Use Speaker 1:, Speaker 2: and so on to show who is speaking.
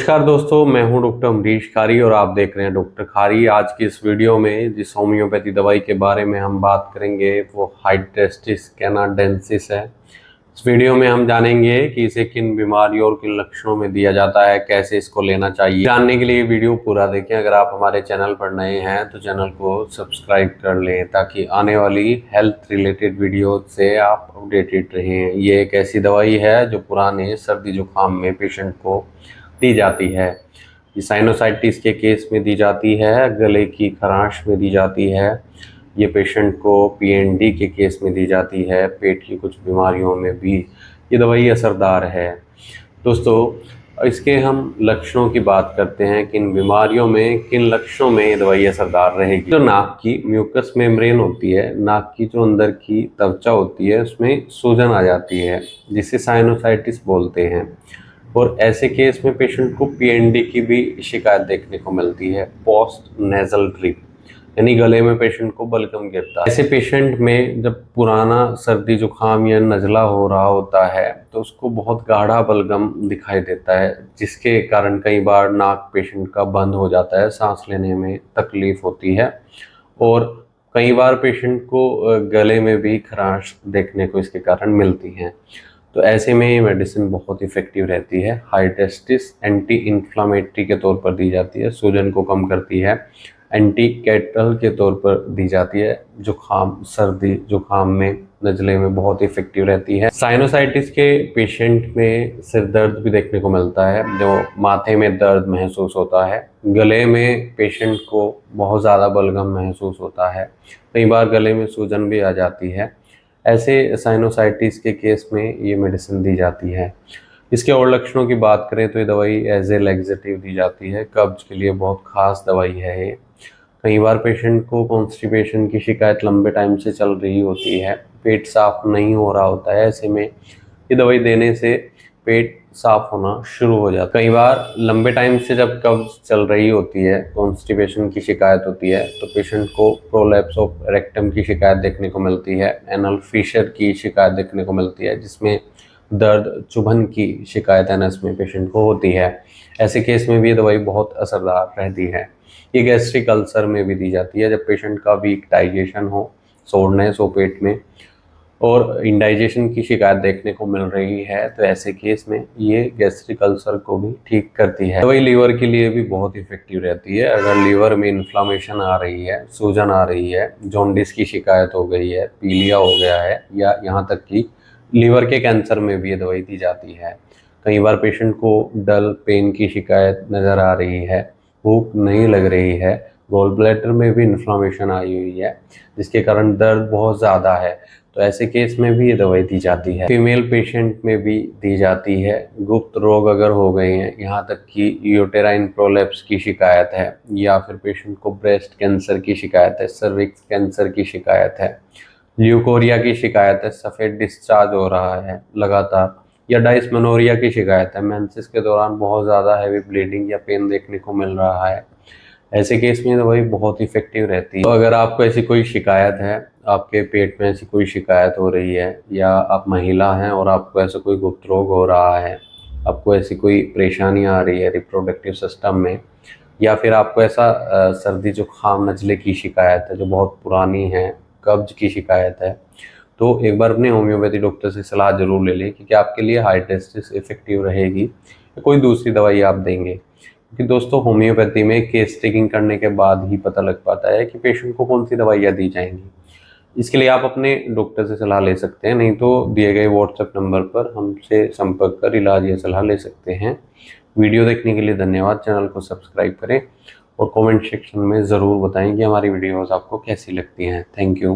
Speaker 1: नमस्कार दोस्तों, मैं हूं डॉक्टर अमरीश खारी और आप देख रहे हैं डॉक्टर खारी। आज की इस वीडियो में जिस होम्योपैथी दवाई के बारे में हम बात करेंगे वो हाइड्रेस्टिस कैनाडेंसिस है। इस वीडियो में हम जानेंगे कि इसे किन बीमारियों और किन लक्षणों में दिया जाता है, कैसे इसको लेना चाहिए। जानने के लिए वीडियो पूरा देखें। अगर आप हमारे चैनल पर नए हैं तो चैनल को सब्सक्राइब कर लें ताकि आने वाली हेल्थ रिलेटेड वीडियो से आप अपडेटेड रहें। ये एक ऐसी दवाई है जो पुराने सर्दी जुकाम में पेशेंट को दी जाती है। ये साइनोसाइटिस के केस में दी जाती है, गले की खराश में दी जाती है, ये पेशेंट को पीएनडी के केस में दी जाती है, पेट की कुछ बीमारियों में भी ये दवाई असरदार है। दोस्तों, इसके हम लक्षणों की बात करते हैं, किन बीमारियों में किन लक्षणों में ये दवाई असरदार रहेगी। जो नाक की म्यूकस मेम्ब्रेन होती है, नाक की जो अंदर की त्वचा होती है उसमें सूजन आ जाती है जिसे साइनोसाइटिस बोलते हैं। और ऐसे केस में पेशेंट को पीएनडी की भी शिकायत देखने को मिलती है, पोस्ट नेजल ड्रिप, यानी गले में पेशेंट को बलगम गिरता है। ऐसे पेशेंट में जब पुराना सर्दी जुकाम या नज़ला हो रहा होता है तो उसको बहुत गाढ़ा बलगम दिखाई देता है, जिसके कारण कई बार नाक पेशेंट का बंद हो जाता है, सांस लेने में तकलीफ होती है। और कई बार पेशेंट को गले में भी खराश देखने को इसके कारण मिलती है। तो ऐसे में ये मेडिसिन बहुत इफ़ेक्टिव रहती है। हाइड्रेस्टिस एंटी इन्फ्लामेटरी के तौर पर दी जाती है, सूजन को कम करती है, एंटी कैटल के तौर पर दी जाती है, जुकाम सर्दी जुकाम में नज़ले में बहुत इफ़ेक्टिव रहती है। साइनोसाइटिस के पेशेंट में सिर दर्द भी देखने को मिलता है, जो माथे में दर्द महसूस होता है, गले में पेशेंट को बहुत ज़्यादा बलगम महसूस होता है, कई बार गले में सूजन भी आ जाती है। ऐसे साइनोसाइटिस के केस में ये मेडिसिन दी जाती है। इसके और लक्षणों की बात करें तो ये दवाई एज ए लैक्सेटिव दी जाती है, कब्ज के लिए बहुत ख़ास दवाई है ये। कई बार पेशेंट को कॉन्स्टिपेशन की शिकायत लंबे टाइम से चल रही होती है, पेट साफ नहीं हो रहा होता है, ऐसे में ये दवाई देने से पेट साफ होना शुरू हो जाता है। कई बार लंबे टाइम से जब कब्ज चल रही होती है, कॉन्स्टिपेशन की शिकायत होती है, तो पेशेंट को प्रोलैप्स ऑफ रेक्टम की शिकायत देखने को मिलती है, एनल फिशर की शिकायत देखने को मिलती है, जिसमें दर्द चुभन की शिकायत एनस में पेशेंट को होती है। ऐसे केस में भी ये दवाई बहुत असरदार रहती है। ये गैस्ट्रिक अल्सर में भी दी जाती है, जब पेशेंट का वीक डाइजेशन हो, सोरनेस हो पेट में और इंडाइजेशन की शिकायत देखने को मिल रही है, तो ऐसे केस में ये गैस्ट्रिक अल्सर को भी ठीक करती है। दवाई लीवर के लिए भी बहुत इफेक्टिव रहती है। अगर लीवर में इन्फ्लामेशन आ रही है, सूजन आ रही है, जॉन्डिस की शिकायत हो गई है, पीलिया हो गया है, या यहाँ तक कि लीवर के कैंसर में भी ये दवाई दी जाती है। कई बार पेशेंट को डल पेन की शिकायत नज़र आ रही है, भूख नहीं लग रही है, गॉल ब्लैडर में भी इन्फ्लामेशन आई हुई है जिसके कारण दर्द बहुत ज़्यादा है, तो ऐसे केस में भी ये दवाई दी जाती है। फीमेल पेशेंट में भी दी जाती है। गुप्त रोग अगर हो गए हैं, यहाँ तक कि यूटेराइन प्रोलैप्स की शिकायत है, या फिर पेशेंट को ब्रेस्ट कैंसर की शिकायत है, सर्विक्स कैंसर की शिकायत है, ल्यूकोरिया की शिकायत है, सफ़ेद डिस्चार्ज हो रहा है लगातार, या डाइसमेनोरिया की शिकायत है, मेंसेस के दौरान बहुत ज़्यादा हैवी ब्लीडिंग या पेन देखने को मिल रहा है, ऐसे केस में दवाई बहुत इफेक्टिव रहती है। तो अगर आपको ऐसी कोई शिकायत है, आपके पेट में ऐसी कोई शिकायत हो रही है, या आप महिला हैं और आपको ऐसा कोई गुप्त रोग हो रहा है, आपको ऐसी कोई परेशानी आ रही है रिप्रोडक्टिव सिस्टम में, या फिर आपको ऐसा सर्दी जुकाम नज़ले की शिकायत है जो बहुत पुरानी है, कब्ज की शिकायत है, तो एक बार अपने होम्योपैथी डॉक्टर से सलाह ज़रूर ले लें कि क्या आपके लिए हाइड्रेस्टिस इफेक्टिव रहेगी या कोई दूसरी दवाई आप देंगे। क्योंकि दोस्तों, होम्योपैथी में केस टेकिंग करने के बाद ही पता लग पाता है कि पेशेंट को कौन सी दवाइयाँ दी जाएंगी। इसके लिए आप अपने डॉक्टर से सलाह ले सकते हैं, नहीं तो दिए गए व्हाट्सएप नंबर पर हमसे संपर्क कर इलाज या सलाह ले सकते हैं। वीडियो देखने के लिए धन्यवाद। चैनल को सब्सक्राइब करें और कमेंट सेक्शन में ज़रूर बताएं कि हमारी वीडियोज़ आपको कैसी लगती हैं। Thank you.